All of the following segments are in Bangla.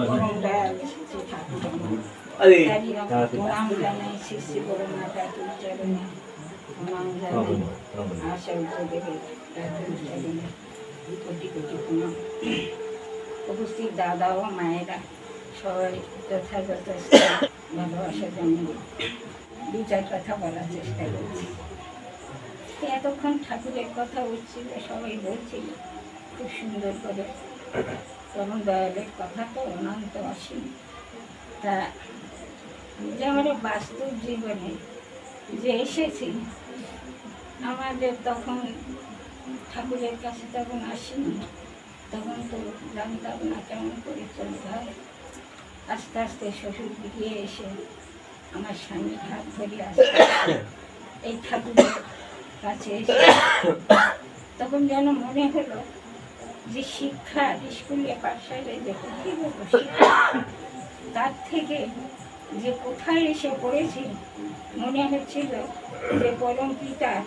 পরম দয়াল শ্রী ঠাকুর প্রণাম জানাই শ্রী শ্রী বড় মা ঠাকুর চরণে প্রণাম জানাই আশা উদ্যোগের ঠাকুর চরণে কোটি কোটি প্রণাম। উপস্থিত দাদা ও মায়েরা সবাই যথাযথ ভালোবাসা জানিয়ে দু চার কথা বলার চেষ্টা করছি। এতক্ষণ ঠাকুরের কথা উঠছিল, সবাই বলছিল খুব সুন্দর করে পরম দয়ালের কথা তো অনন্ত অসীম। তা যে আমরা বাস্তব জীবনে যে এসেছি, আমাদের তখন ঠাকুরের কাছে তখন আসিনি, তখন তো জানতাম না কেমন করে চলতে হয়। আস্তে আস্তে শ্বশুর দিকে এসে আমার স্বামী হাত ধরে আসতে এই ঠাকুরের কাছে এসে তখন যেন মনে হলো যে শিক্ষা স্কুলে পাঠশালায় যে কোথায় শিক্ষা, তার থেকে যে কোথায় এসে পড়েছি মনে হচ্ছিল যে পরম পিতার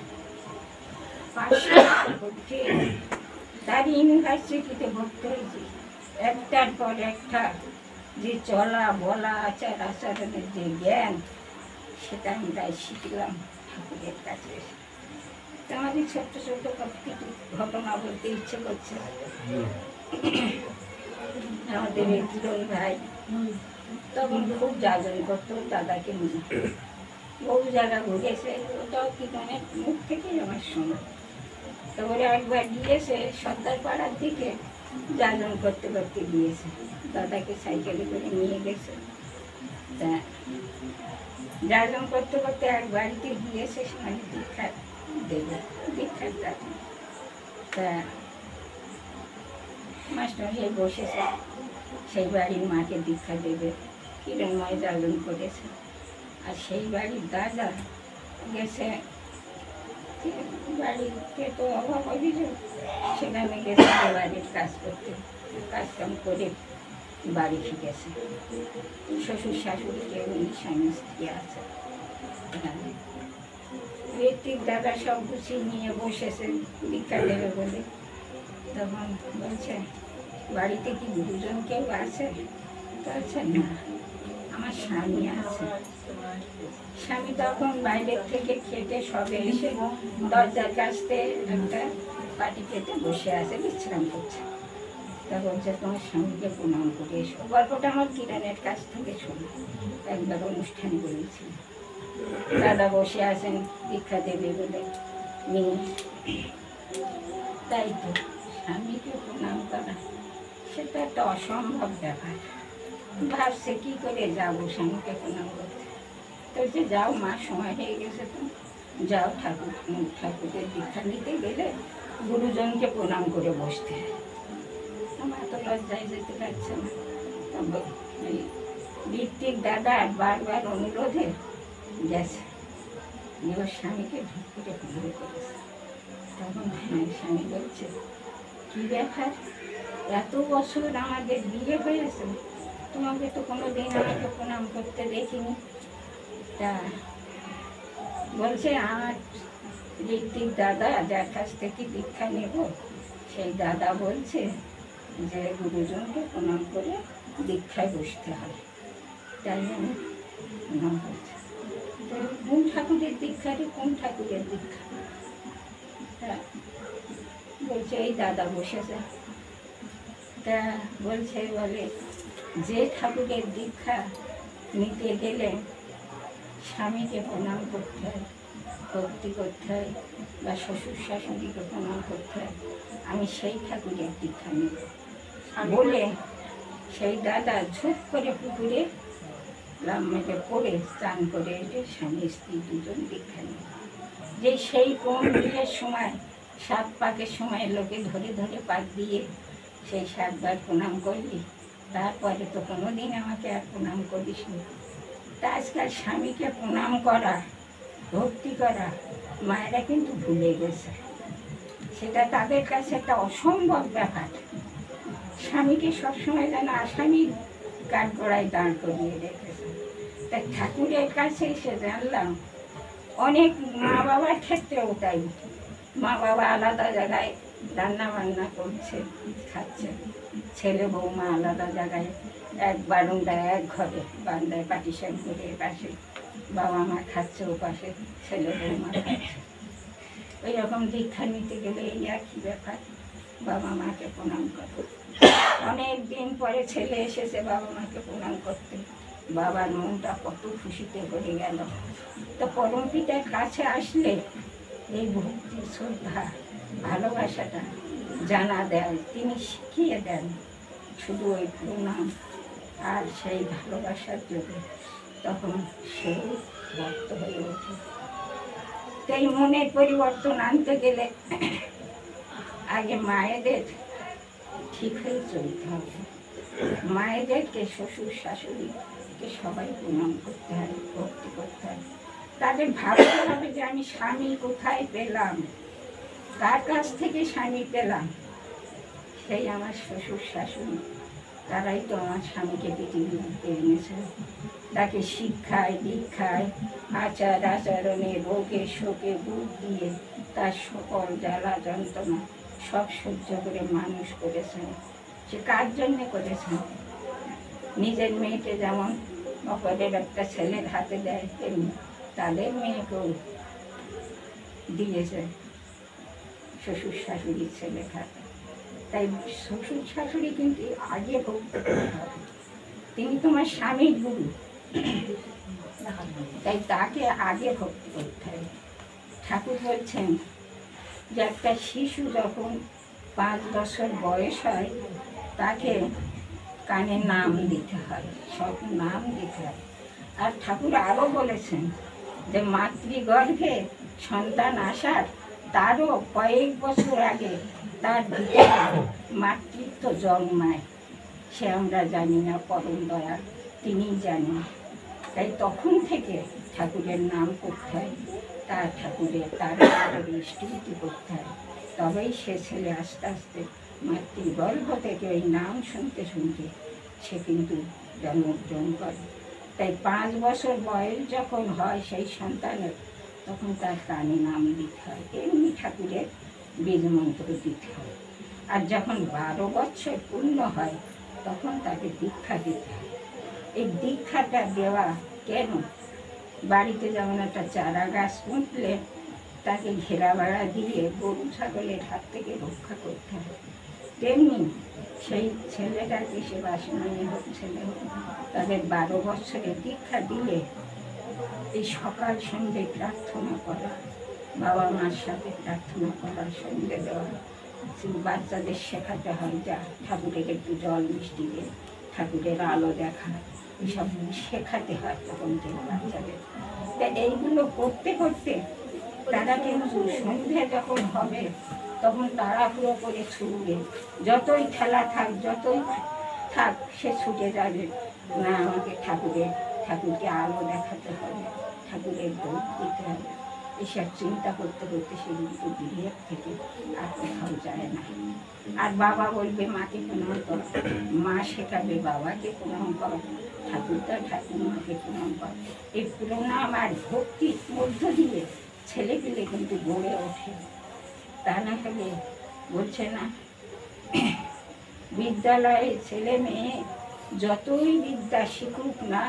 পাঠশালা ভর্তি, তার ইউনিভার্সিটিতে ভর্তি হয়েছি। একটার পর একটা যে চলা বলা আচার আচরণের যে জ্ঞান, সেটা আমরা শিখলাম ঠাকুরের কাছে এসে। আমাদের ছোট্ট ছোট্ট কিছু ঘটনা বলতে ইচ্ছে করছে। আমাদের এই কিরণ ভাই তখন খুব জাগরণ করতো দাদাকে নিয়ে, বহু জায়গা ঘুরেছে, ওটাও কিরণের মুখ থেকেই আমার শোনা। তারপরে একবার গিয়েছে সর্দার পাড়ার দিকে জাগরণ করতে করতে গিয়েছে, দাদাকে সাইকেলে করে নিয়ে গেছে। তা জাগরণ করতে করতে এক বাড়িতে গিয়েছে, সেখানে দীক্ষা দেবে, দীক্ষার দাদা। তা মাস্টার বসেছে, সেই বাড়ির মাকে দীক্ষা দেবে, কিরণময় জাগরণ করেছে। আর সেই বাড়ির দাদা গেছে, বাড়িতে তো অভাব অভিযোগ, সেখানে গেছে বাড়ির কাজ করতে, কাজকাম করে বাড়ি ফিরেছে। শ্বশুর শাশুড়ি কেউ স্বামী স্ত্রী আছে। ঋত্বিক দাদা সব গুছিয়ে নিয়ে বসেছে দীক্ষা দেবে বলে। তখন বলছে, বাড়িতে কি গুরুজন কেউ আছে? বলছে না, আমার স্বামী আছে। স্বামী তখন বাইরের থেকে খেটে সবে এসে দরজার কাছতে একটা পাটি পেতে বসে আছে, বিশ্রাম করছে। তা বলছে, তোমার স্বামীকে প্রণাম করে এসো। গল্পটা আমার কিরণের কাছ থেকে শোনা, একবার অনুষ্ঠানে বলেছি। দাদা বসে আছেন দীক্ষা দেবে বলে মেয়ে, তাই তো স্বামীকে প্রণাম করা সেটা একটা অসম্ভব ব্যাপার। ভাবছে কী করে যাবো স্বামীকে প্রণাম করতে। তো যে যাও মা, সময় হয়ে গেছে, তো যাও, ঠাকুরের দীক্ষা নিতে গেলে গুরুজনকে প্রণাম করে বসতে। আমার তো লজ্জায় যেতে পারছে না। ঋত্বিক দাদা বারবার অনুরোধে গেছে, ওর স্বামীকে ঢুক করে প্রণাম করেছে। তখন হ্যাঁ, স্বামী বলছে, কী ব্যাপার, এত বছর আমাদের বিয়ে হয়েছে, তোমাকে তো কোনো দিন আমাকে প্রণাম করতে দেখিনি। তা বলছে, আমার ঋত্বিক দাদা যার কাছ থেকে দীক্ষা নেব, সেই দাদা বলছে যে গুরুজনকে প্রণাম করে দীক্ষায় বসতে হয়, তাই আমি প্রণাম করছি। কোন ঠাকুরের দীক্ষা রে, কোন ঠাকুরের দীক্ষা? বলছে এই দাদা বসেছে। তা বলছে, বলে যে ঠাকুরের দীক্ষা নিতে গেলে স্বামীকে প্রণাম করতে হয়, ভক্তি করতে হয়, বা শ্বশুর শাশুড়িকে প্রণাম করতে হয়, আমি সেই ঠাকুরের দীক্ষা নেব বলে সেই দাদা ঝুপ করে পুকুরে লাম মেটে পড়ে স্নান করে এসে স্বামী স্ত্রী দুজন দীক্ষা নেব। যে সেই কোন বিয়ের সময় 7 পাকের সময় লোকে ধরে ধরে পাক দিয়ে সেই 7 বার প্রণাম করলি, তারপরে তো কোনো দিন আমাকে আর প্রণাম করিস নি। তা আজকাল স্বামীকে প্রণাম করা, ভক্তি করা মায়েরা কিন্তু ভুলে গেছে। সেটা তাদের কাছে একটা অসম্ভব ব্যাপার। স্বামীকে সবসময় যেন আসামির কাঠগড়ায় দাঁড় করিয়ে রেখেছে। তাই ঠাকুরের কাছে এসে জানলাম, অনেক মা বাবার ক্ষেত্রেও তাই, মা বাবা আলাদা জায়গায় রান্না বান্না করছে, খাচ্ছে, ছেলে বৌমা আলাদা জায়গায়, এক বারান্দায় এক ঘরে, বারান্দায় পার্টিশন করে পাশে বাবা মা খাচ্ছে, ও পাশে ছেলে বৌমা খাচ্ছে। ওই রকম দীক্ষা নিতে গেলে এই একই ব্যাপার, বাবা মাকে প্রণাম করে। অনেক দিন পরে ছেলে এসেছে বাবা মাকে প্রণাম করতে, বাবার মনটা কত খুশিতে ভরে গেল। তো পরম পিতার কাছে আসলে এই ভক্তি, শ্রদ্ধা, ভালোবাসাটা জানা দেয়, তিনি শিখিয়ে দেন। শুধু ওই প্রণাম আর সেই ভালোবাসার যোগে তখন সেও ভক্ত হয়ে ওঠে। এই মনের পরিবর্তন আনতে গেলে আগে মায়েদের ঠিক হয়ে চলতে হবে। মায়েদেরকে, শ্বশুর শাশুড়িকে সবাই প্রণাম করতে হয়, ভক্তি করতে হয়। তাদের ভাবতে হবে যে আমি স্বামী কোথায় পেলাম, কার কাছ থেকে স্বামী পেলাম। সেই আমার শ্বশুর শাশুড়ি, তারাই তো আমার স্বামীকে পৃথিবীতে এনেছে। তাকে শিক্ষায় দীক্ষায় আচার আচরণে রোগে শোকে বুক দিয়ে তার সকল জ্বালা যন্ত্রণা সব সহ্য করে মানুষ করেছেন। সে কার জন্যে করেছেন? নিজের মেয়েকে যেমন অপরের একটা ছেলের হাতে দেয়, তেমনি তাদের মেয়েকেও দিয়েছে শ্বশুর শাশুড়ির ছেলের হাতে। তাই শ্বশুর শাশুড়ি কিন্তু আগে ভক্তি করতে হবে। তিনি তোমার স্বামীর গুরু, তাই তাকে আগে ভক্তি করতে হবে। ঠাকুর বলছেন যে একটা শিশু যখন 5 বছর বয়স হয়, তাকে কানে নাম দিতে হয়, সব নাম দিতে হয়। আর ঠাকুর আরও বলেছেন যে মাতৃগর্ভে সন্তান আসার তারও কয়েক বছর আগে তার ভিতরে মাতৃত্ব জন্মায়, সে আমরা জানি না, পরম দয়াল তিনিই জানেন। তাই তখন থেকে ঠাকুরের নাম করতে হয়, তার ঠাকুরের তার স্তুতি করতে হয়, তবেই সে ছেলে আস্তে আস্তে মাতৃগর্ভ থেকে ওই নাম শুনতে শুনতে সে কিন্তু জন্মগ্রহণ করে। তাই 5 বছর বয়স যখন হয় সেই সন্তানের, তখন তার কানে নাম দিতে হয়, এমনি ঠাকুরের বীজ মন্ত্র দিতে হয়। আর যখন 12 বছর পূর্ণ হয় তখন তাকে দীক্ষা দিতে হয়। এই দীক্ষাটা দেওয়া কেন? বাড়িতে যেমন একটা চারা গাছ পুঁতলে তাকে ঘেরা বেড়া দিয়ে গরু ছাগলের হাত থেকে রক্ষা করতে হয়, তেমনি সেই ছেলেটাকে, সে বাসমেয়ে হোক ছেলে হোক, তাদের 12 বছরের দীক্ষা দিলে এই সকাল সন্ধ্যে প্রার্থনা করা, বাবা মার সাথে প্রার্থনা করার সঙ্গে দেওয়া, বাচ্চাদের শেখাতে হয় যা ঠাকুরের একটু জল মিষ্টি দিয়ে ঠাকুরের আলো দেখা, এসব শেখাতে হয় তখন থেকে বাচ্চাদের। তা এইগুলো করতে করতে তারা কিন্তু সন্ধ্যে যখন হবে তখন তাড়াহুড়ো করে ছুটবে, যতই খেলা থাক যতই থাক সে ছুটে যাবে, না আমাকে ঠাকুরকে আলো দেখাতে হবে, ঠাকুরের দৌড় দিতে হবে। এসব চিন্তা করতে করতে সে কিন্তু গৃহের থেকে আর কোথাও যায় না। আর বাবা বলবে মাকে প্রণাম কর, মা শেখাবে বাবাকে প্রণাম কর, ঠাকুরমাকে প্রণাম কর। এই প্রণাম আর ভক্তির মধ্য দিয়ে ছেলেপিলে কিন্তু গড়ে ওঠে। তা না হলে বলছে না, বিদ্যালয়ে ছেলে মেয়ে যতই বিদ্যা শিখুক না,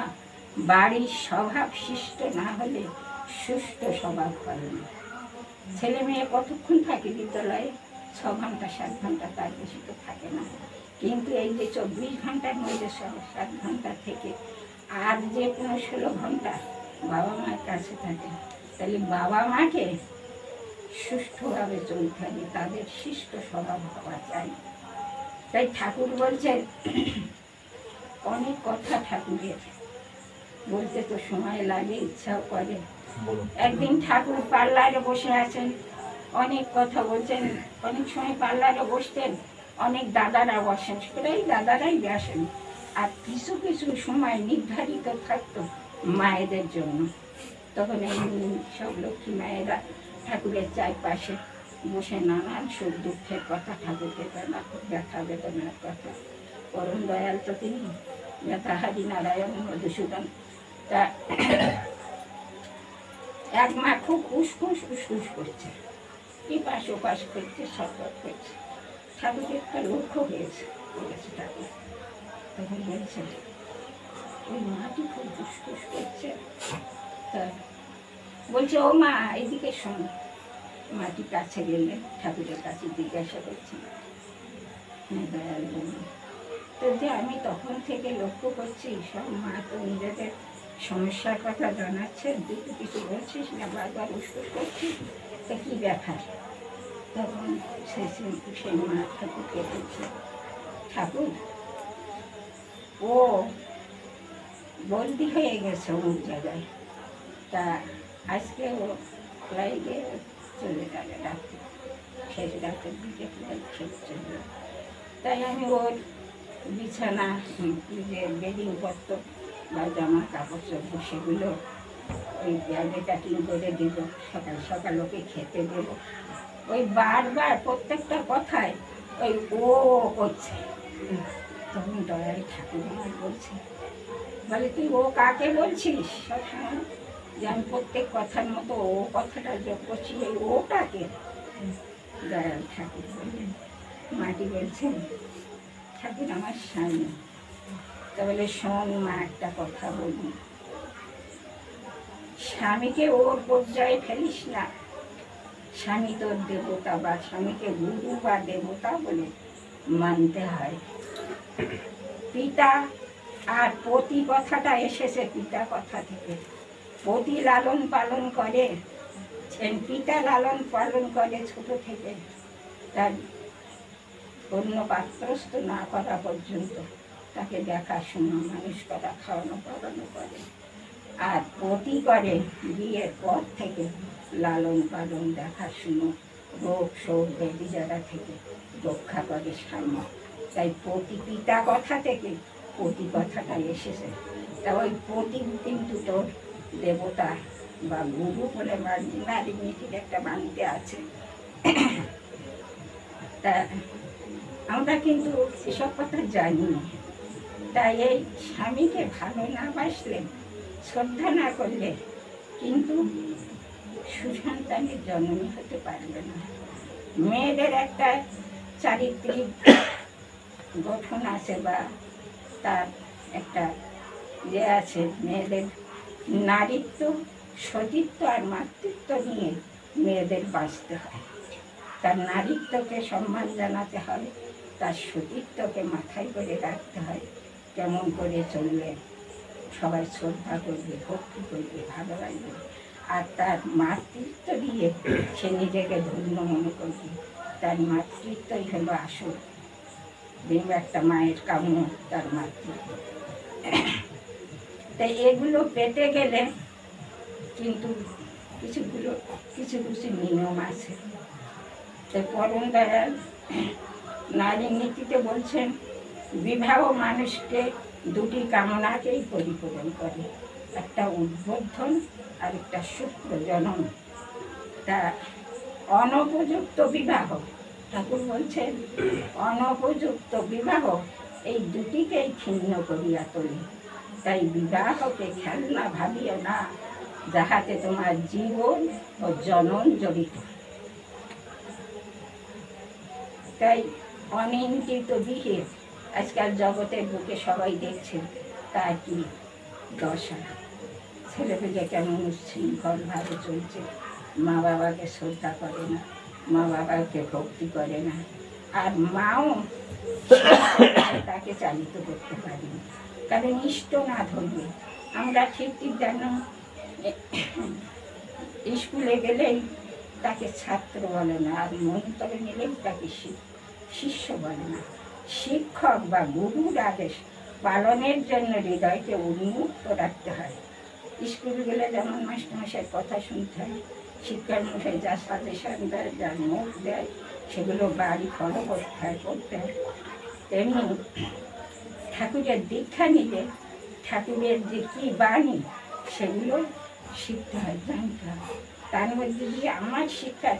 বাড়ির স্বভাব শিষ্ট না হলে সুষ্ঠু স্বভাব হয় না। ছেলে মেয়ে কতক্ষণ থাকে বিদ্যালয়ে? 6 ঘন্টা 7 ঘন্টা, তার বেশি তো থাকে না। কিন্তু এই যে 24 ঘন্টার মধ্যে 7 ঘন্টা থেকে আর যে কোনো 16 ঘন্টা বাবা মায়ের কাছে থাকে, তাহলে বাবা মাকে সুষ্ঠুভাবে চলতে হবে, তাদের শিষ্ট স্বভাব হওয়া চাই। তাই ঠাকুর বলছেন, অনেক কথা ঠাকুরের বলতে তো সময় লাগে, ইচ্ছাও করে। একদিন ঠাকুর পার্লারে বসে আছেন, অনেক কথা বলছেন। অনেক সময় পার্লারে বসতেন, অনেক দাদারা বসেন, প্রায় দাদারাই বসেন। আর কিছু কিছু সময় নির্ধারিত থাকতো মায়েদের জন্য। তখন এই সব লক্ষ্মী মায়েরা ঠাকুরের চারপাশে বসে নানান সুখ দুঃখের কথা, ঠাকুরকে ব্যথা বেদনার কথা। পরম দয়াল তো তিনি, ব্যথাহারি নারায়ণ মধুসূদন। তা এক মা খুব উসকুস করছে, এপাশ ওপাশ করছে, সফর করছে। ঠাকুরের একটা লক্ষ্য হয়েছে, করেছে ঠাকুর। তখন বলছে ওই মাটি খুব ফুসফুস করছে। তা বলছে ও মা এদিকে শোন। মাটি কাছে গেলে ঠাকুরের কাছে জিজ্ঞাসা করছি, হ্যাঁ দয়াল বলুন। তো যে আমি তখন থেকে লক্ষ্য করছি সব মা তো নিজেদের সমস্যার কথা জানাচ্ছে, দুটো কিছু বলছিস না, বারবার উস্কুস করছিস, তা কী ব্যাপার? তখন সেই মা ঠাকুরকে বলছে, ঠাকুর ও বলদি হয়ে গেছে অমুক জায়গায়, তা আজকে ও ফ্লাইটে চলে যাবে রাত্রে, শেষ রাতের দিকে ফ্লাইট ছেড়ে চলে। তাই আমি ওর বিছানা যে বেডিংপত্র বা জামা কাপড় চোপড় সেগুলো ওই ব্যাগে প্যাকিং করে দেবো, সকাল সকাল ওকে খেতে দেবো। ওই বারবার প্রত্যেকটা কথায় ওই ও করছে। তখন দয়াল ঠাকুর আমার বলছে, বলে তুই ও কাকে বলছিস সবসময়? যে আমি প্রত্যেক কথার মতো ও কথাটা যোগ করছি, এই ওটাকে? দয়াল ঠাকুর বললেন, মাটি বলছেন, ঠাকুর আমার স্বামী। তা বলে শোন মা একটা কথা বলি, স্বামীকে ওর পর্যায়ে ফেলিস না। স্বামী তোর দেবতা, বা স্বামীকে গুরু বা দেবতা বলে মানতে হয়। পিতা আর পতি কথাটা এসেছে পিতা কথা থেকে। পতি লালন পালন করে, পিতা লালন পালন করে ছোট থেকে, তার অন্য পাত্রস্থ না করা পর্যন্ত তাকে দেখাশোনা, মানুষ করা, খাওয়ানো পড়ানো করে। আর পতি করে বিয়ের পর থেকে লালন পালন, দেখাশুনো, রোগ শোক ব্যাধি যারা থেকে রক্ষা করে স্বামী। তাই পতি পিতা কথা থেকে পতি কথাটা এসেছে। তা ওই পতি কিন্তু তোর দেবতা বা গুরু বলে নারী নীতির একটা মানতে আছে। তা আমরা কিন্তু এসব কথা জানি না। তাই এই স্বামীকে ভালো না বাসলে, শ্রদ্ধা না করলে কিন্তু সুসন্তানের জন্মই হতে পারবে না। মেয়েদের একটা চারিত্রিক গঠন আছে, বা তার একটা ইয়ে আছে, মেয়েদের নারীত্ব, সতীত্ব আর মাতৃত্ব নিয়ে মেয়েদের বাঁচতে হয়। তার নারীত্বকে সম্মান জানাতে হয়, তার সতীত্বকে মাথায় করে রাখতে হয়। কেমন করে চললে সবাই শ্রদ্ধা করবে, ভক্তি করবে, ভালো লাগবে। আর তার মাতৃত্ব দিয়ে সে নিজেকে ধন্য মনে করবে। তার মাতৃত্বই হলো আসল। একটা মায়ের কাম্য তার মাতৃত্ব। তাই এগুলো পেতে গেলে কিন্তু কিছু কিছু নিয়ম আছে। তাই পরম দয়াল নারী নীতিতে বলছেন, বিবাহ মানুষকে দুটি কামনাকেই পরিপূরণ করে, একটা উদ্বোধন আর একটা শুক্র জনন। তা অনুপযুক্ত বিবাহ, ঠাকুর বলছেন অনুপযুক্ত বিবাহ এই দুটিকেই ছিন্ন করিয়া তোলে। তাই বিবাহকে খেলনা ভাবিও না, যাহাতে তোমার জীবন ও জনন জড়িত। তাই অনিয়ন্ত্রিত বিয়ে আজকাল জগতের বুকে সবাই দেখছে, তার কি দশা। ছেলেপেলে কেমন উচ্ছৃঙ্খলভাবে চলছে, মা বাবাকে শ্রদ্ধা করে না, মা বাবাকে ভক্তি করে না, আর মাও তাকে চালিত করতে পারি না, কারণ ইষ্ট না ধরবে। আমরা ঠিক যেন স্কুলে গেলেই তাকে ছাত্র বলে না, আর মন্ত্রে নিলেই তাকে শিষ্য বলে না। শিক্ষক বা গুরুর আদেশ পালনের জন্য হৃদয়কে উন্মুক্ত রাখতে হয়। স্কুল গেলে যেমন মাস্টারমশাইয়ের কথা শুনতে হয়, শিক্ষার মশাই যা সাজেশন দেয়, যা নোট দেয়, সেগুলো বাড়ি ফলো করতে হয়। তেমনি ঠাকুরের দীক্ষা নিলে ঠাকুরের যে কী বাণী সেগুলো শিখতে হয়, জানতে হয়। তার মধ্যে দিয়ে আমার শিক্ষা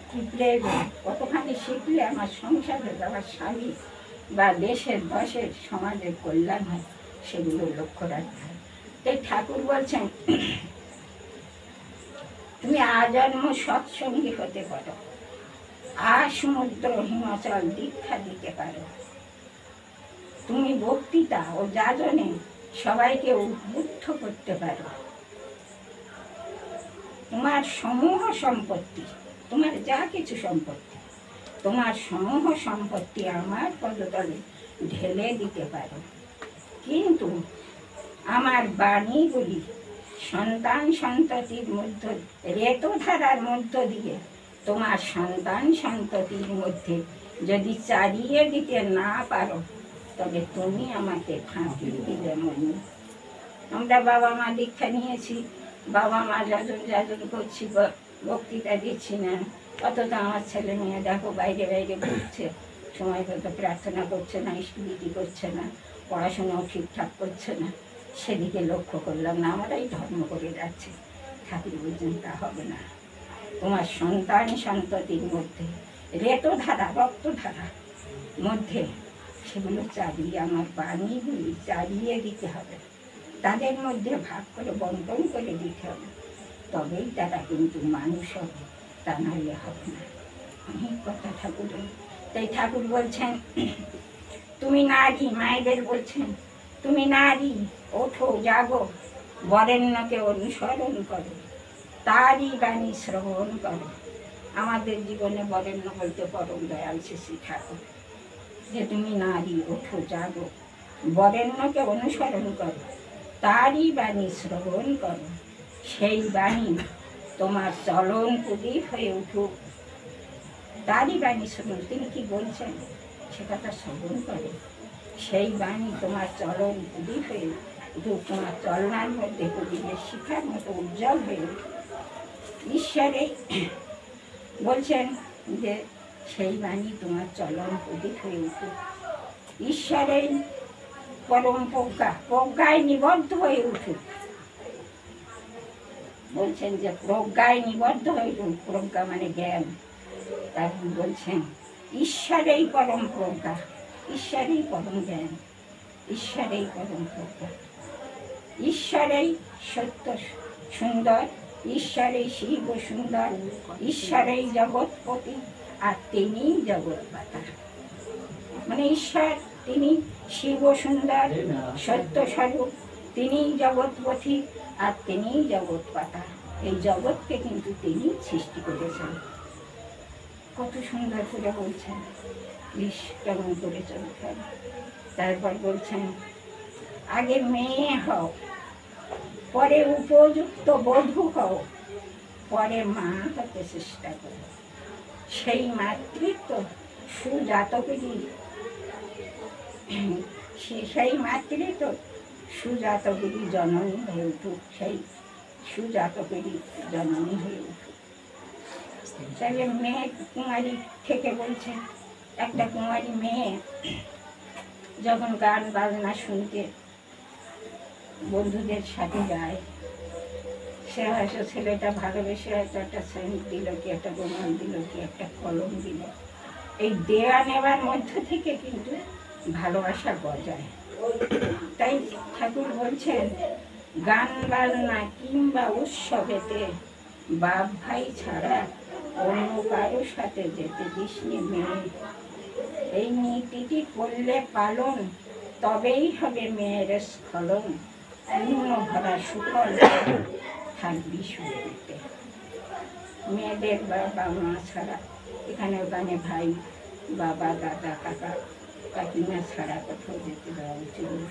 কী প্রয়োজন, কতখানি শিখলে আমার সংসারে, আমার স্বামী বা দেশের দশের সমাজের কল্যাণ হয়, সেগুলো লক্ষ্য রাখতে হয়। তাই ঠাকুর বলছেন, তুমি আজন্ম সৎসঙ্গী হতে পারো, আর সমুদ্র হিমাচল দীক্ষা দিতে পারো, তুমি বক্তৃতা ও যাজনে সবাইকে উদ্বুদ্ধ করতে পারো। তোমার সমূহ সম্পত্তি, তোমার যা কিছু সম্পত্তি, তোমার সমূহ সম্পত্তি আমার পদতলে ঢেলে দিতে পারো, কিন্তু আমার বাণীগুলি সন্তান সন্ততির মধ্য রেতধারার মধ্য দিয়ে তোমার সন্তান সন্ততির মধ্যে যদি চালিয়ে দিতে না পারো, তবে তুমি আমাকে ফাঁকি দিলে মনে। আমরা বাবা মা দীক্ষা নিয়েছি, বাবা মা যাজন করছি, বক্তৃতা দিচ্ছি না, অথচ আমার ছেলে মেয়ে দেখো বাইরে বাইরে ঘুরছে, সময় মতো প্রার্থনা করছে না, স্কুলিটি করছে না, পড়াশোনাও ঠিকঠাক করছে না, সেদিকে লক্ষ্য করলাম না, আমরাই ধর্ম করে যাচ্ছি। ঠাকুর বলছেন তা হবে না। তোমার সন্তান সন্ততির মধ্যে রেতধারা রক্তধারা মধ্যে সেগুলো চালিয়ে, আমার বাণীগুলি চালিয়ে দিতে হবে, তাদের মধ্যে ভাগ করে বন্টন করে দিতে হবে, তবেই তারা কিন্তু মানুষ হবে, তা নাহলে হবে না। অনেক কথা ঠাকুরের। তাই ঠাকুর বলছেন তুমি নারী, মায়েদের বলছেন তুমি নারী, ওঠো জাগো, বরেণ্যকে অনুসরণ করো, তারই বাণী শ্রবণ করো। আমাদের জীবনে বরেণ্য বলতে পরম দয়াল শ্রী ঠাকুর, যে তুমি নারী, ওঠো জাগো, বরেণ্যকে অনুসরণ করো, তারই বাণী শ্রবণ করো, সেই বাণী তোমার চলন প্রদীপ হয়ে উঠুক। তারই বাণী শ্রবণ, তিনি কি বলছেন সে কথা শ্রবণ করো, সেই বাণী তোমার চলন প্রদীপ হয়ে উঠুক, তোমার চলনার মধ্যে প্রদীপের শিখার মতো উজ্জ্বল হয়ে উঠুক। ঈশ্বরে বলছেন যে সেই বাণী তোমার চলন প্রদীপ হয়ে উঠুক। ঈশ্বরের পরম প্রজ্ঞায় নিবদ্ধ হয়ে উঠুক। বলছেন যে প্রজ্ঞায় নিবদ্ধ হয়ে উঠুক, প্রজ্ঞা মানে জ্ঞান। তারপর বলছেন ঈশ্বরেই পরম প্রজ্ঞা, ঈশ্বরেই পরম জ্ঞান, ঈশ্বরেই পরম প্রজ্ঞা, ঈশ্বরেই সত্য সুন্দর, ঈশ্বরেই শিব সুন্দর, ঈশ্বরেই জগৎপতি, আর তিনিই জগৎপাতা। মানে ঈশ্বর তিনি শিব সুন্দর, সত্য স্বরূপ, তিনিই জগৎপতি, আর তিনিই জগৎপাতা। এই জগৎকে কিন্তু তিনি সৃষ্টি করেছেন। কত সুন্দর করে বলছেন, কেমন করে চলছেন। তারপর বলছেন আগে মেয়ে হও, পরে উপযুক্ত বধূ হও, পরে মা হতে চেষ্টা করো। সেই মাতৃত্ব সুজাতকেরই, সেই মাতৃত্ব সুজাতকেরই জননী হয়ে উঠুক, সেই সুজাতকেরই জননী হয়ে উঠুক। তাহলে মেয়ে কুমারী থেকে বলছে, একটা কুমারী মেয়ে যখন গান বাজনা শুনতে বন্ধুদের সাথে যায়, সে হয়তো ছেলেটা ভালোবেসে হয়তো একটা সেন্ট দিল, কি একটা গোমল দিল, কি একটা কলম দিল। এই দেয়া নেওয়ার মধ্য থেকে কিন্তু ভালোবাসা গজায়। তাই ঠাকুর বলছেন গান বাজনা কিংবা উৎসবেতে বাপ ভাই ছাড়া অন্য কারোর সাথে যেতে দিসনি মেয়ে। এই নীতিটি করলে পালন, তবেই হবে মেয়ের স্খলন, পূর্ণ ভরা সুফল থাকবি সুখীতে। মেয়েদের বাবা মা ছাড়া এখানে ওখানে ভাই বাবা দাদা কাকা কাকিমা ছাড়া কোথাও যেতে দেওয়া উচিত না।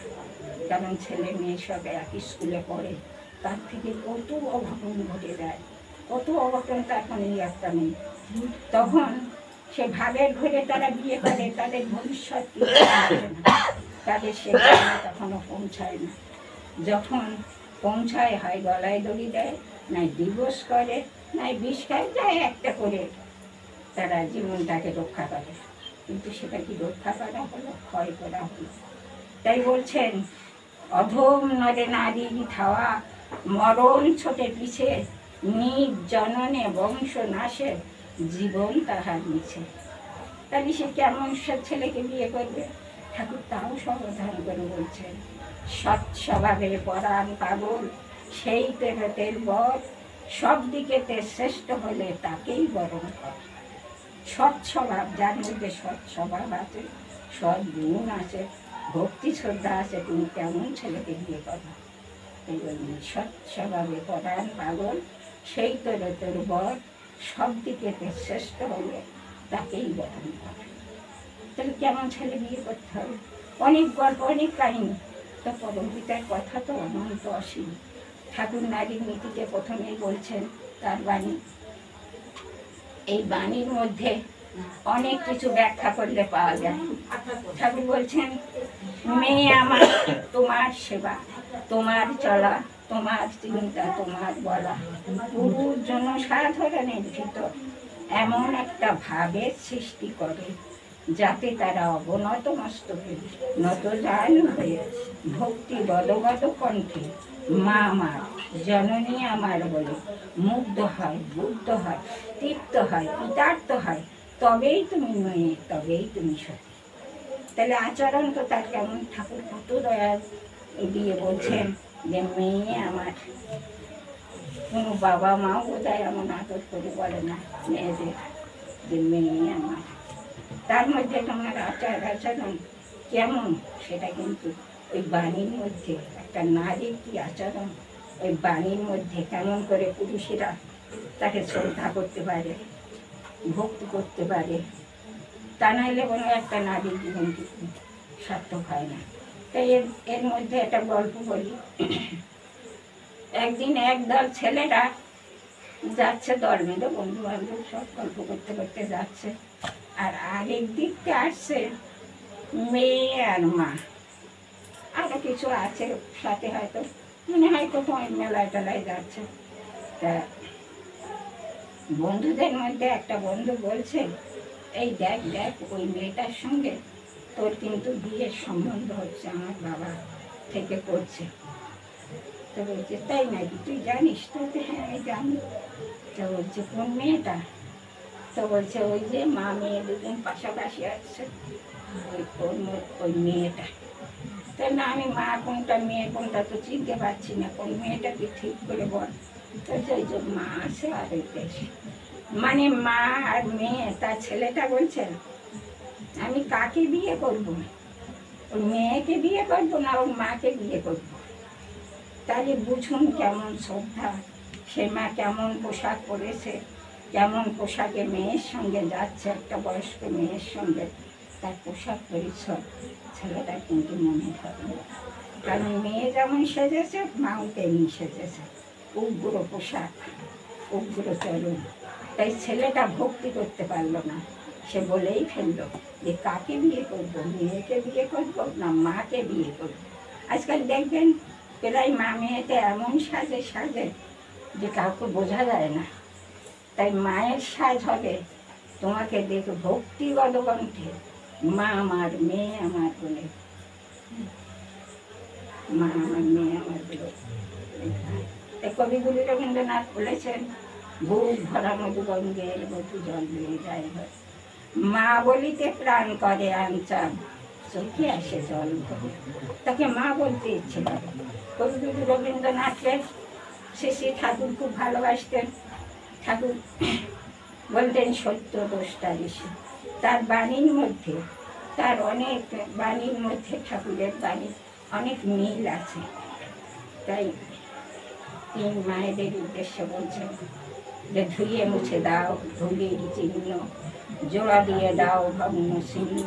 কারণ ছেলে মেয়ে সব একই স্কুলে পড়ে, তার থেকে কত অঘটন ঘটে যায়, কত অঘটন তার কোনো একটা নেই। তখন সে ভাবের ঘরে তারা বিয়ে করে, তাদের ভবিষ্যৎ তাদের সেখানে তখনও পৌঁছায় না। যখন পৌঁছায় হয় গলায় দড়ি দেয়, নাই ডিভোর্স করে, নাই বিষ খায়, যায় একটা করে তারা জীবনটাকে রক্ষা করে। কিন্তু সেটা কি রক্ষা করা হলো, ক্ষয় করা হলো। তাই বলছেন অধম নরে নারীর ধাওয়া, মরণ ছোটে পিছে, নিজ জননে বংশ নাশে, জীবন তাহার মিছে। তাহলে সে কেমন সব ছেলেকে বিয়ে করবে? ঠাকুর তাও সাবধান করে বলছেন সৎ স্বভাবে পরাণ পাগল, সেই তেরতের বর, সব দিকেতে শ্রেষ্ঠ হলে তাকেই বরণ কর। সৎ স্বভাব, যার মধ্যে সৎ স্বভাব আছে, সৎ গুণ আছে, ভক্তি শ্রদ্ধা আছে, তুমি কেমন ছেলেকে বিয়ে করো? এই বললেন, সৎ স্বভাবে পরাণ পাগল, সেই তোরে তোর বর, সব দিকে শ্রেষ্ঠ হলে তাকেই বরণ করে। তাহলে কেমন ছেলে বিয়ে করতে হবে? অনেক গল্প, অনেক কাহিনী। তো পরমপিতার কথা তো অনন্ত অসীম। ঠাকুর নারীর নীতিকে প্রথমেই বলছেন তার বাণী। এই বাণীর মধ্যে অনেক কিছু ব্যাখ্যা করলে পাওয়া যায়। ঠাকুর বলছেন, মেয়ে আমার তোমার সেবা, তোমার চলা, তোমার চিন্তা, তোমার বলা, পুরুষ জনসাধারণের ভিতর এমন একটা ভাবের সৃষ্টি করে যাতে তারা অবনত মস্তকে নতজান হয়ে ভক্তি বদগত কণ্ঠে মা আমার, জননী আমার বলে মুগ্ধ হয়, বুদ্ধ হয়, তৃপ্ত হয়, কৃতার্থ হয়। তবেই তুমি মেয়ে, তবেই তুমি সতী। তাহলে আচরণ তো তার কেমন? ঠাকুর কত দয়া দিয়ে বলছেন যে মেয়ে আমার। কোনো বাবা মাও বোধহয় এমন আদর করে বলে না মেয়েদের যে মেয়ে আমার। তার মধ্যে তোমার আচার আচরণ কেমন, সেটা কিন্তু ওই বাণীর মধ্যে, একটা নারীর কি আচরণ, ওই বাণীর মধ্যে কেমন করে পুরুষেরা তাকে শ্রদ্ধা করতে পারে, ভক্তি করতে পারে, তা নাহলে কোনো একটা নারীর জীবন কিন্তু সার্থক হয় না। তাই এর মধ্যে একটা গল্প বলি। একদিন একদল ছেলেরা যাচ্ছে, দল বেঁধে বন্ধু বান্ধব সব গল্প করতে করতে যাচ্ছে, আর আরেক দিকতে আসছে মেয়ে আর মা, আরো কিছু আছে সাথে, হয়তো মনে হয় কোথাও মেলায় টেলায় যাচ্ছে। তা বন্ধুদের মধ্যে একটা বন্ধু বলছে, এই দেখ দেখ ওই মেয়েটার সঙ্গে তোর কিন্তু বিয়ের সম্বন্ধ হচ্ছে, আমার বাবা থেকে করছে। তো বলছে, তাই নাকি, তুই জানিস? তো হ্যাঁ আমি জানি। তো বলছে, কোন মেয়েটা? তো বলছে, ওই যে মা মেয়ে দুজন পাশাপাশি আসছে, ওই মেয়েটা। তো না, আমি মা কোনটা মেয়ে কোনটা তো চিনতে পারছি না, কোন মেয়েটাকে ঠিক করে বল। তো ওই যে মা আছে আর ওই দেশে, মানে মা আর মেয়ে। তার ছেলেটা বলছে, আমি কাকে বিয়ে করবো? ওর মেয়েকে বিয়ে করবো না ওর মাকে বিয়ে করবো? তাহলে বুঝুন কেমন শ্রদ্ধা। সে মা কেমন পোশাক পরেছে, কেমন পোশাকে মেয়ের সঙ্গে যাচ্ছে, একটা বয়স্ক মেয়ের সঙ্গে। তার পোশাক পরিচ্ছদ ছেলেটা কিন্তু মনে থাকে না, কারণ মেয়ে যেমন সেজেছে মাও তেমনি সেজেছে, উগ্র পোশাক, উগ্র চরণ। তাই ছেলেটা ভক্তি করতে পারলো না। সে বলেই ফেললো যে কাকে বিয়ে করবো, মেয়েকে বিয়ে করবো না মাকে বিয়ে করবো। আজকাল দেখবেন প্রায় মা মেয়েতে এমন সাজে সাজে যে কাউকে বোঝা যায় না। তাই মায়ের সাজ হবে তোমাকে দেখে ভক্তিগত কণ্ঠে মা আমার, মেয়ে আমার বলে, মা আমার, মেয়ে আমার বলে। কবিগুরু রবীন্দ্রনাথ বলেছেন, বুক ভরা মধুগঙ্গের মধু জল দিয়ে যায়, মা বলিতে প্রাণ করে আনচান, চোখে আসে জল ভরে। তাকে মা বলতে ইচ্ছে করে। কবিগুরু রবীন্দ্রনাথকে শ্রী শ্রী ঠাকুর খুব ভালোবাসতেন। ঠাকুর বলতেন সত্য দোষটা বেশি। তার বাণীর মধ্যে, তার অনেক বাণীর মধ্যে ঠাকুরের বাণী অনেক মিল আছে। তাই তিন মায়েদের উদ্দেশ্যে বলছেন যে ধুয়ে মুছে দাও ধুলির চিহ্ন, জোড়া দিয়ে দাও ভগ্ন ছিন্ন,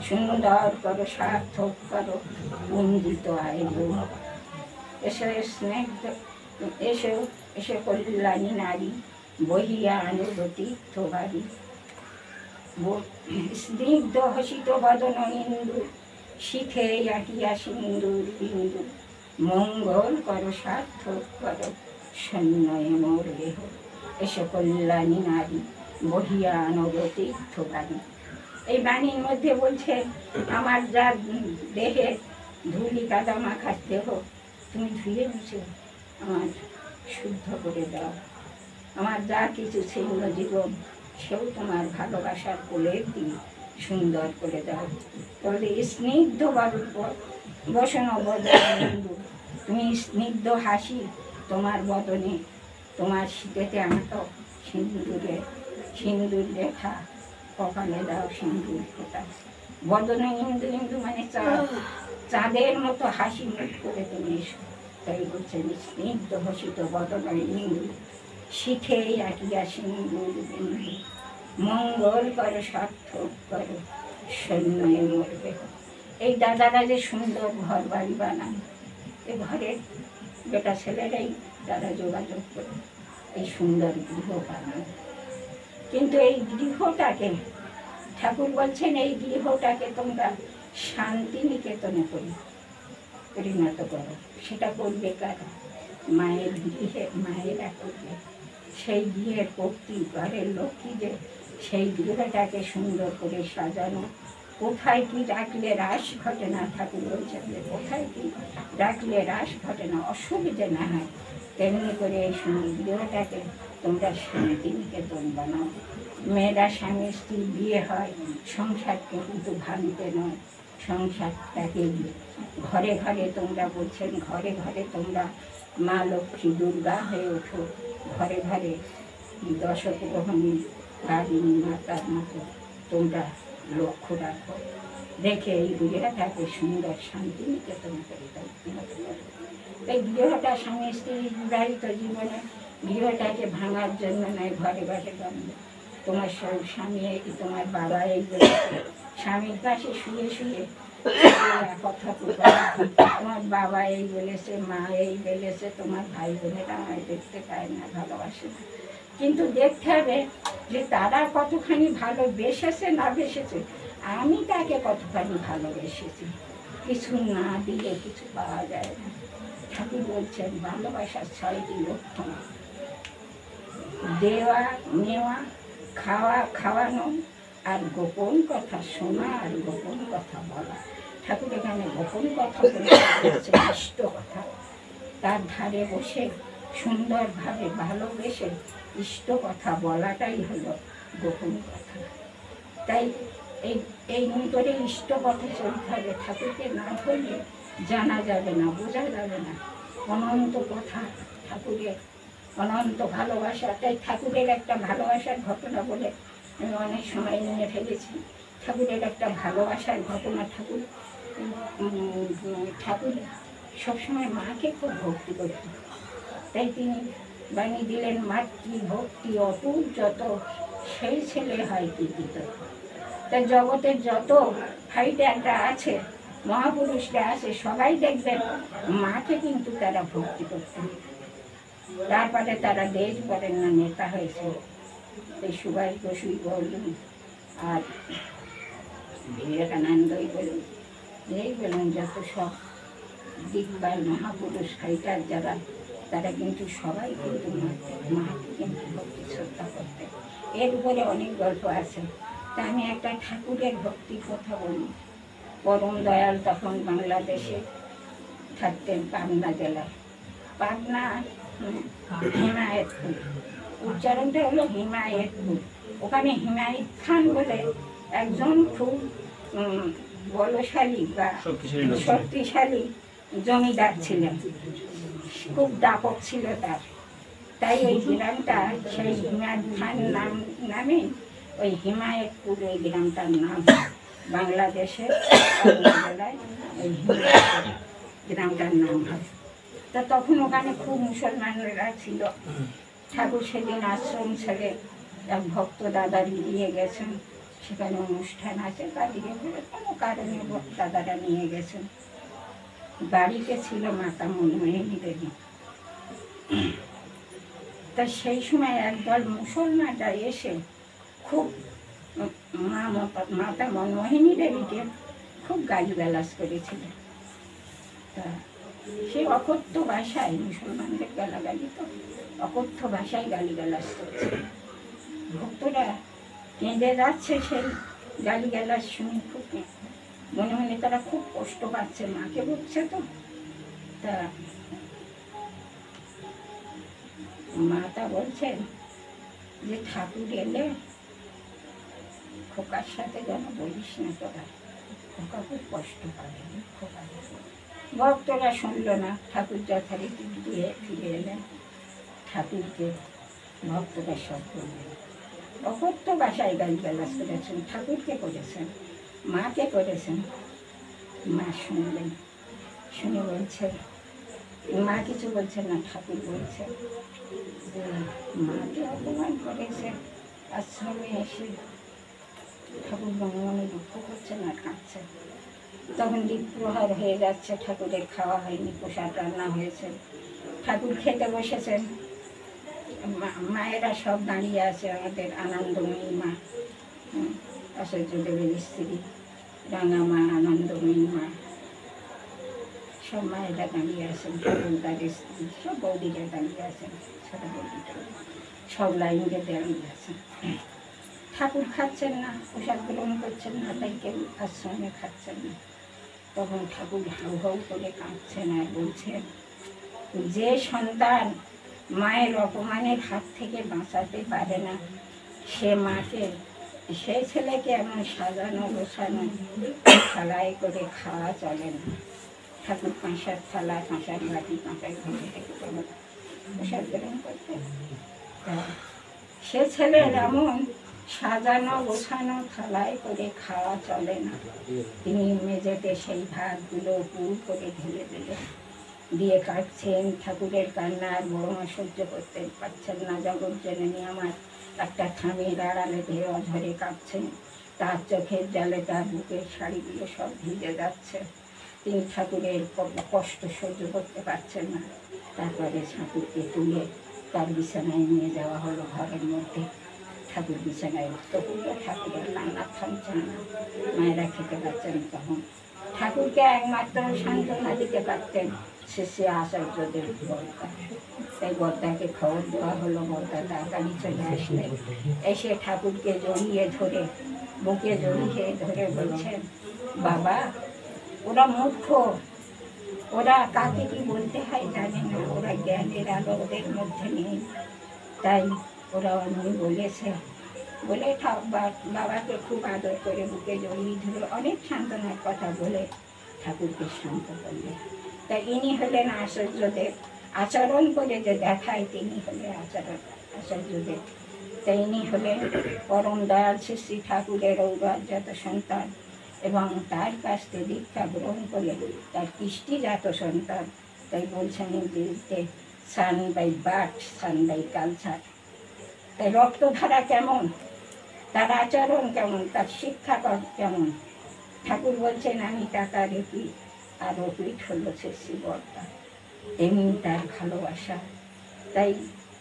সুন্দর করো সার্থক করো বন্দিত আয়ু। এসে স্নেগ্ধ, এসে কল্যাণী নারী, বহিয়া আনুগতি বাড়ি। স্নিগ্ধ হসিত বদন ইন্দু, শিখে আটিয়া সিন্দুর বিন্দু, মঙ্গল করো সার্থক করো সন্ন্যয় মোর দেহ। এসে কল্যাণী নারী, বহিয়া আনুগতি বাড়ি। এই বাণীর মধ্যে বলছে, আমার যা দেহে ধুলি কাদা মাখা দেহ, তুমি ধুয়ে মুছে আমার শুদ্ধ করে দাও। আমার যা কিছু ছিল জীবন, সেও তোমার ভালোবাসার কোলের দিয়ে সুন্দর করে দাও। তাহলে স্নিগ্ধ বসন বদনু, তুমি স্নিগ্ধ হাসি তোমার বদনে, তোমার শীতেতে আঁটো সিঁদুর রেখা, কপালে দাও সিঁদুর ফোঁটা। বদনে ইন্দু ইন্দু মানে চাঁদের মতো হাসি মুখ করে তুমি এসো। তাই বলছেন স্নিগ্ধ হসিত বদনে ইন্দু শিখে আঁকিয়া সিন্দুর বিন্দু মঙ্গল করে সার্থক করে সৈন্যে মরবে। এই দাদারা যে সুন্দর ঘর বাড়ি বানান, এ ঘরের বেটা ছেলেরাই তারা যোগাযোগ করে এই সুন্দর গৃহ বানান। কিন্তু এই গৃহটাকে ঠাকুর বলছেন এই গৃহটাকে তোমরা শান্তিনিকেতনে পরিণত করো। সেটা করবে কারা? মায়ের গৃহে মায়েরা করবে। সেই গৃহের প্রতি ঘরের লক্ষ্মী যে সেই গৃহটাকে সুন্দর করে সাজানো। কোথায় কি রাখলে রাস ঘটে না, ঠাকুর বলছেন যে কোথায় কি রাখলে রাস ঘটে না, অসুবিধে না হয়, তেমনি করে এই গৃহটাকে তোমরা শান্তিনিকেতন বানাও। মেয়েরা স্বামী স্ত্রী বিয়ে হয়, সংসারকে কিন্তু ভাঙতে নয়, সংসারটাকে ঘরে ঘরে তোমরা বলছেন ঘরে ঘরে তোমরা মা লক্ষ্মী দুর্গা হয়ে ওঠো, ঘরে ঘরে দশগ্রহণী কারিণী মাতার মতো তোমরা লক্ষ্য রাখো, রেখে এই গৃহটাকে সুন্দর শান্তিনিকেতন পরিণত করো। এই গৃহটা স্বামী স্ত্রী বিবাহিত জীবনে গৃহটাকে ভাঙার জন্য নয়, ঘরে ঘরে বাঁধবে। তোমার স্বামী তোমার বাবা এই বলেছে, স্বামীর পাশে শুয়ে শুয়ে কথা তোমার বাবা এই বলেছে, মা এই বলেছে, তোমার ভাই বোনেরা আমায় দেখতে পায় না, ভালোবাসে না। কিন্তু দেখতে হবে যে তারা কতখানি ভালোবেসেছে না বেসেছে, আমি তাকে কতখানি ভালোবেসেছি। কিছু না দিলে কিছু পাওয়া যায় না। ঠাকুর বলছেন ভালোবাসার 6টি লক্ষণ: দেওয়া নেওয়া, খাওয়া খাওয়ানো, আর গোপন কথা শোনা, আর গোপন কথা বলা। ঠাকুর এখানে গোপন কথা বলছে, ইষ্ট কথা। তার ধারে বসে সুন্দরভাবে ভালোবেসে ইষ্ট কথা বলাটাই হলো গোপন কথা। তাই এই করে ইষ্ট কথা চলতে হবে। ঠাকুরকে না ধরলে জানা যাবে না, বোঝা যাবে না অনন্ত কথা, ঠাকুরের অনন্ত ভালোবাসা। তাই ঠাকুরের একটা ভালোবাসার ঘটনা বলে আমি অনেক সময় নিয়ে ফেলেছি। ঠাকুরের একটা ভালোবাসার ঘটনা, ঠাকুর সবসময় মাকে খুব ভক্তি করত। তাই তিনি বাণী দিলেন, মাতৃ ভক্তি অটুট যত, সেই ছেলে হয় কৃতিত। তাই জগতের যত ফাইটাররা আছে, মহাপুরুষরা আছে, সবাই দেখবেন মাকে কিন্তু তারা ভক্তি করতেন। তারপরে তারা দেশ করেন না, নেতা হয়েছে। এই সুভাষ বসুই বলুন আর বিবেকানন্দই বলুন, এই বলুন, যত সব দিকবার মহাপুরুষ ফাইটার যারা, তারা কিন্তু সবাই কিন্তু মাকে কিন্তু ভক্তি শ্রদ্ধা করতেন। এর উপরে অনেক গল্প আছে। তা আমি একটা ঠাকুরের ভক্তির কথা বলি। পরম দয়াল তখন বাংলাদেশে থাকতেন, পাবনা জেলায়। পাবনা হিমায়তপুর, উচ্চারণটা হলো হিমায়তপুর। ওখানে হিমায়ত খান বলে একজন খুব বলশালী বা শক্তিশালী জমিদার ছিলেন, খুব দাপক ছিল তার। তাই ওই গ্রামটা সেই হিমায়ত খান নামে ওই হিমায়তপুর ওই গ্রামটার নাম। বাংলাদেশের জেলায় ওই হিমায়তপুর গ্রামটার নাম হয়। তা তখন ওখানে খুব মুসলমানরা ছিল। ঠাকুর সেদিন আশ্রম ছেড়ে এক ভক্ত দাদা নিয়ে গেছেন, সেখানে অনুষ্ঠান আছে, কালিয়ে বলে কোনো কারণে দাদারা নিয়ে গেছেন। বাড়িতে ছিল মাতা মনমোহিনী দেবী। তা সেই সময় একদল মুসলমানরা এসে খুব মাতা মনমোহিনী দেবীকে খুব গালিগালাজ করেছিল। তা সে অকথ্য ভাষায়, মুসলমানদের গালাগালি তো অকথ্য ভাষায় গালিগালাজ করছে। ভক্তরা কেঁদে যাচ্ছে সেই গালিগালাজ শুনে, খুব মনে মনে তারা খুব কষ্ট পাচ্ছে, মাকে বলছে তো। তা মাতা বলছেন যে ঠাকুর এলে খোকার সাথে যেন বলিস না, তোরা খোকা খুব কষ্ট পাবে। খোকা ভক্তরা শুনল না, ঠাকুর যথারীতি দিয়ে ফিরে এলেন। ঠাকুরকে ভক্তরা সব করলেন, অকথ্য ভাষায় গালিগালাজ করেছেন, ঠাকুরকে করেছেন। মাকে করেছেন। মা শুনলেন, শুনে বলছেন, মা কিছু বলছেন না, ঠাকুর বলছে যে মাকে অপমান করেছে, আশ্রমে এসে। ঠাকুর মনে মনে দুঃখ করছেন আর কাঁদছেন। তখন দ্বীপ্রহর হয়ে যাচ্ছে, ঠাকুরের খাওয়া হয়নি, প্রসাদ রান্না হয়েছে, ঠাকুর খেতে বসেছেন। মায়েরা সব দাঁড়িয়ে আছে, আমাদের আনন্দময়ী মা, আচার্যদেবের স্ত্রী রাঙা মা, আনন্দময়ী মা, সব মায়েরা দাঁড়িয়ে আছেন, ঠাকুর তার স্ত্রী, সব বৌদিরা দাঁড়িয়ে আছেন, ছোট বৌদিটা সব লাইন দিয়ে দাঁড়িয়ে আছেন। ঠাকুর খাচ্ছেন না, প্রসাদ গ্রহণ করছেন না, তাই কেউ আশ্রমে খাচ্ছেন না। তখন ঠাকুর হাউ হাউ করে কাঁদছেন আর বলছেন, যে সন্তান মায়ের অপমানের হাত থেকে বাঁচাতে পারে না, সে মাকে, সে ছেলেকে এমন সাজানো গোছানো থালায় করে খাওয়া চলে না। ঠাকুর কাঁসার থালা, কাঁসার বাটি, কাঁসার ঘরে প্রসাদ গ্রহণ করতেন। সে ছেলের এমন সাজানো গোছানো থালায় করে খাওয়া চলে না। তিনি মেঝেতে সেই ভাতগুলো পুর করে ঢেলে দিলেন, দিয়ে কাটছেন। ঠাকুরের কান্নার বড় মা সহ্য করতে পারছেন না। জগৎ জননী আমার একটা থামির আড়ালে দিয়ে অঝরে কাঁদছেন, তার চোখের জলে তার বুকের শাড়িগুলো সব ভিজে যাচ্ছে। তিনি ঠাকুরের কষ্ট সহ্য করতে পারছেন না। তারপরে ঠাকুরকে তুলে তার বিছানায় নিয়ে যাওয়া হলো ঘরের মধ্যে। ঠাকুর বিছানায় তবুও ঠাকুরের কান্না থামছেন না, মায়েরা খেতে পারছেন। তখন ঠাকুরকে একমাত্র সান্ত্বনা দিতে পারতেন শেষে আচার্যদের বর্দা। তাই বর্দাকে খবর দেওয়া হলো, বর্দা তাড়াতাড়ি চলে আসলেন। এসে ঠাকুরকে জড়িয়ে ধরে, বুকে জড়িয়ে ধরে বলছেন, বাবা, ওরা মূর্খ, ওরা কাকে কি বলতে হয় জানে না, ওরা জ্ঞানের আলো ওদের মধ্যে নেই, তাই ওরা অমনি বলেছে বলে বাবাকে খুব আদর করে বুকে জড়িয়ে ধরে অনেক সান্ত্বনার কথা বলে ঠাকুরকে শান্ত করলেন। তাই ইনি হলেন আচার্যদেব। আচরণ করে যে দেখায় তিনি হলেন আচার্যদেব। তাই ইনি হলেন পরম দয়াল শ্রী শ্রী ঠাকুরের ঔরাজ্যজাত সন্তান, এবং তার কাছ থেকে দীক্ষা গ্রহণ করে তার কৃষ্টিজাত সন্তান। তাই বলছেন ইংরেজিতে son by birth, son by culture. তাই রক্তধারা কেমন, তার আচরণ কেমন, তার শিক্ষা কেমন। ঠাকুর বলছেন, আমি টাকা রেখি আর অপিঠ হলো শ্রী বর্দা, এমনি তার ভালোবাসা। তাই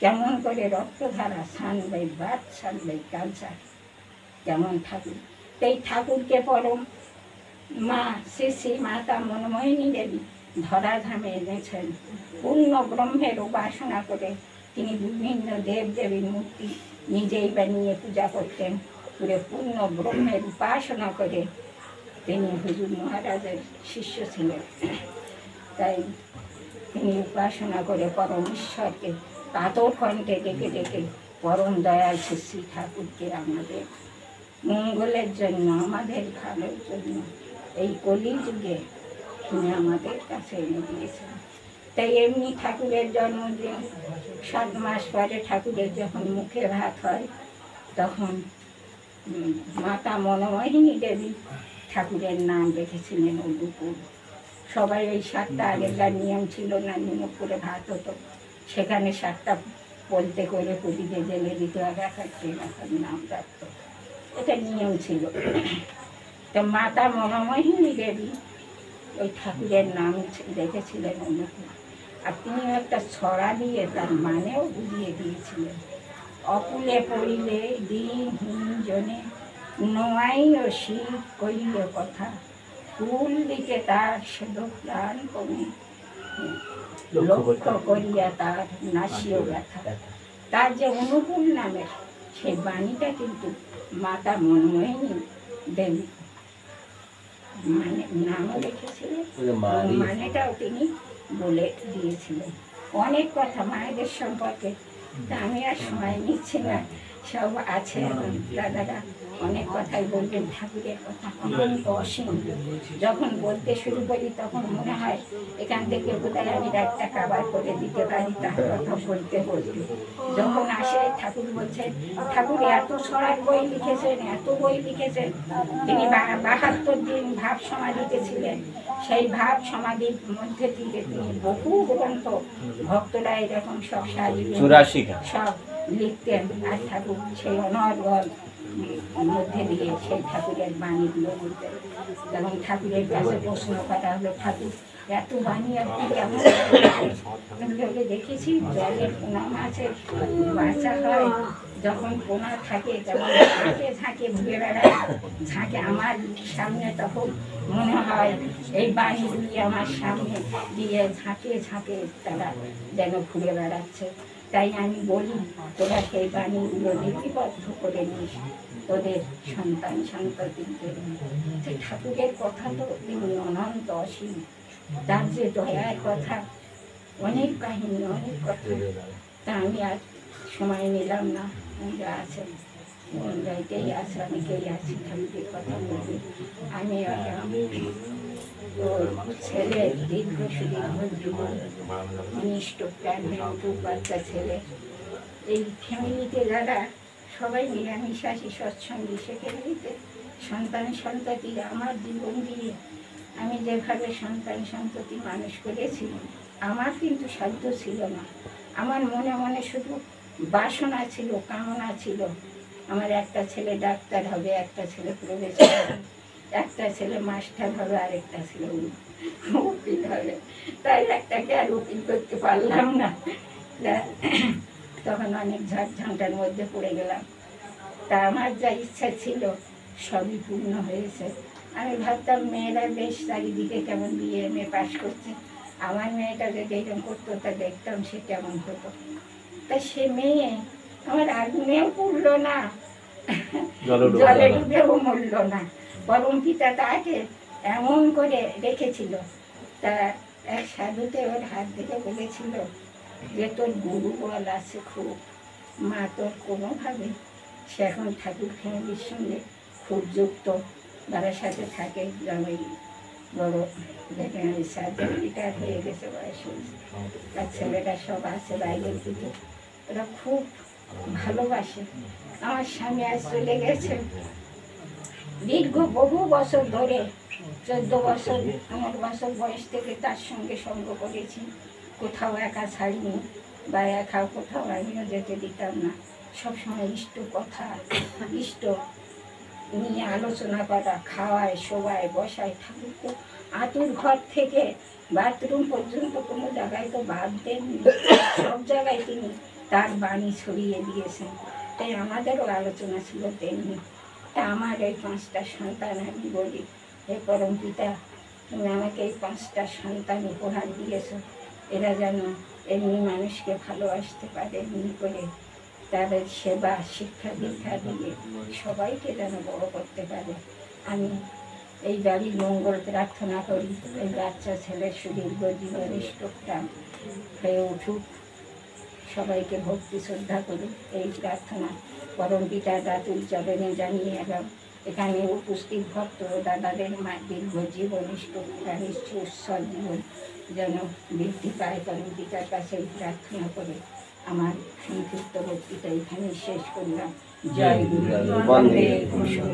কেমন করে রক্তধারা, son by birth, son by culture, কেমন ঠাকুর। তাই ঠাকুরকে পরম মা শ্রী শ্রী মাতা মনমোহিনী দেবী ধরাধামে এনেছেন। পূর্ণ ব্রহ্মের উপাসনা করে তিনি বিভিন্ন দেব দেবীর মূর্তি নিজেই বানিয়ে পূজা করতেন। পুরো পূর্ণ ব্রহ্মের উপাসনা করে তিনি হুজুর মহারাজের শিষ্য ছিলেন। তাই তিনি উপাসনা করে পরম ঈশ্বরকে কাতর কণ্ঠে ডেকে ডেকে পরম দয়াল শ্রী শ্রী ঠাকুরকে আমাদের মঙ্গলের জন্য, আমাদের ভালোর জন্য এই কলিযুগে তিনি আমাদের কাছে এনে দিয়েছেন। তাই এমনি ঠাকুরের জন্মদিন 7 মাস পরে ঠাকুরের যখন মুখে ভাত হয়, তখন মাতা মনমোহিনী দেবী ঠাকুরের নাম রেখেছিলেন অদুপুর। সবাই ওই 7টা, আগেকার নিয়ম ছিল না, নিয়ম করে ভাত হতো, সেখানে 7টা বলতে করে পুরীতে জেলে দিত, এখন নাম রাখত, এটা নিয়ম ছিল। তো মাতা মনমোহিনী দেবী ওই ঠাকুরের নাম রেখেছিলেন অন্নপূর্ণা। আর তিনি একটা ছড়া দিয়ে তার মানেও বুঝিয়ে দিয়েছিলেন, অকুলে পড়িলে দিনহীন জনে নোয়াই ও শীত কইলে কথা, কুল দিকে তার সেদো প্রাণ কমে, লক্ষ্য করিয়া তার নাসিও ব্যথা। তার যে অনুকূল নামের সেই বাণীটা কিন্তু মাতা মনমোহিনী দেবী মানে নামও রেখেছিলেন, মানেটাও তিনি বলে দিয়েছিলেন। অনেক কথা মায়েদের সম্পর্কে, তা আমি আর সময় নিচ্ছি না, সব আছে দাদারা অনেক কথাই বলবেন, ঠাকুরের কথা অনন্ত অসীম। যখন বলতে শুরু করি তখন মনে হয় এখান থেকে বোধহয় আমি রাতটা কাবার করে দিতে পারি তার কথা বলতে বলতে। যখন আসে ঠাকুর বলছেন, ঠাকুর এত ছড়ার বই লিখেছেন, এত বই লিখেছেন। তিনি ৭২ দিন ভাব সমাধিতে ছিলেন। সেই ভাব সমাধির মধ্যে থেকে তিনি বহু গ্রন্থ, ভক্তরা এরকম সব সাজিয়ে সব লিখতেন। আর ঠাকুর সেই অনর্গল মধ্যে দিয়ে সেই ঠাকুরের বাণীগুলো বলতেন। এবং ঠাকুরের কাছে প্রশ্ন করা হলো, ঠাকুর এত বাণী আপনি কেমন লোকে দেখেছি জলের পোনা মাছের বাচ্চা হয়, যখন পোনা থাকে তখন ঝাঁকে ঝাঁকে ঘুরে বেড়ায়, ঝাঁকে আমার সামনে তখন মনে হয় এই বাণীগুলি আমার সামনে দিয়ে ঝাঁকে ঝাঁকে তারা যেন ঘুরে বেড়াচ্ছে। তাই আমি বলি, তোরা সেই বাণীগুলো লিপিবদ্ধ করে নিস তোদের সন্তান সন্ততিদের। ঠাকুরের কথা তো তিনি অনন্ত অসীম, তার যে দয়ার কথা, অনেক কাহিনী, অনেক কথা। তা আমি আর সময় নিলাম না। যা আছেন রাইতেই আছে, অনেকেই আছে ঠাকুরের কথা বলবে। আমি ছেলে দীর্ঘ সুদীর্ঘ জীবন, মিষ্ট প্রাণ, খুব বাচ্চা ছেলে। এই ফ্যামিলিতে যারা সবাই নিরামিষাসী সৎসঙ্গী, সে ফ্যামিলিতে সন্তান সন্ততি আমার জীবন দিয়ে আমি যেভাবে সন্তান সন্ততি মানুষ করেছি, আমার কিন্তু সাধ্য ছিল না। আমার মনে মনে শুধু বাসনা ছিল, কামনা ছিল। আমার একটা ছেলে ডাক্তার হবে, একটা ছেলে প্রফেসর হবে, একটা ছেলে মাস্টার হবে, আর একটা ছেলে উকিল হবে। তাই একটাকে আর উকিল করতে পারলাম না। তখন অনেক ঝাঁটার মধ্যে পড়ে গেলাম। তা আমার যা ইচ্ছা ছিল সবই পূর্ণ হয়েছে। আমি ভাবতাম মেয়েরা বেশ চারিদিকে কেমন বিয়ে মেয়ে পাশ করছে, আমার মেয়েটা যদি এরকম করতো তা দেখতাম সে কেমন হতো। তা সে মেয়ে আমার আগুনেও পুড়লো না, জলে ডুবেও মরল না। পরম পিতা তাকে এমন করে রেখেছিল। তা এক সাধুতে ওর হাত ধরে বলেছিল যে তোর গুরু বল আছে খুব, মা তোর কোনোভাবে। সে এখন ঠাকুর ফ্যামিলির সঙ্গে খুব যুক্ত, বারাসাতে থাকে। ওই বড় ভেটেরিনারি সার্জন, রিটায়ার হয়ে গেছে, বয়স হয়েছে। তার ছেলেটা সব আছে বাইরের দিকে, ওরা খুব ভালোবাসে। আমার স্বামী আজ চলে গেছে দীর্ঘ বহু বছর ধরে, 14 বছর 15 বছর বয়স থেকে তার সঙ্গে সঙ্গ করেছি। কোথাও একা ছাড়িনি, বা একা কোথাও আমিও যেতে দিতাম না। সবসময় ইষ্ট কথা, ইষ্ট নিয়ে আলোচনা করা, খাওয়ায় শোয়ায় বসায়। ঠাকুর তো আতুর ঘর থেকে বাথরুম পর্যন্ত কোনো জায়গায় তো বাদ দেননি, সব জায়গায় তিনি তার বাণী ছড়িয়ে দিয়েছেন। তাই আমাদেরও আলোচনা ছিল তেমনি। তা আমার এই 5টা সন্তান, আমি বলি হে পরম পিতা, তুমি আমাকে এই 5টা সন্তান উপহার দিয়েছ। এরা যেন এমনি মানুষকে ভালোবাসতে পারে, এমনি করে তাদের সেবা শিক্ষা দীক্ষা দিয়ে সবাইকে যেন বড় করতে পারে। আমি এই বাড়ির মঙ্গল প্রার্থনা করি, এই বাচ্চা ছেলের সুদীর্ঘ জীবন ইষ্টপ্রাণ হয়ে উঠুক, সবাইকে ভক্তি শ্রদ্ধা করুক, এই প্রার্থনা পরম পিতার দাতুল চরণে জানিয়ে এলাম। এখানে উপস্থিত ভক্ত দাদাদের মা দীর্ঘ জীবন ইষ্টপ্রাণ উৎসব জীবন যেন বৃদ্ধি পায়, পরম পিতার কাছে প্রার্থনা করে আমার সংক্ষিপ্ত বক্তৃতা এখানে শেষ করলাম। জয় গুরু, বন্দে কুসুম।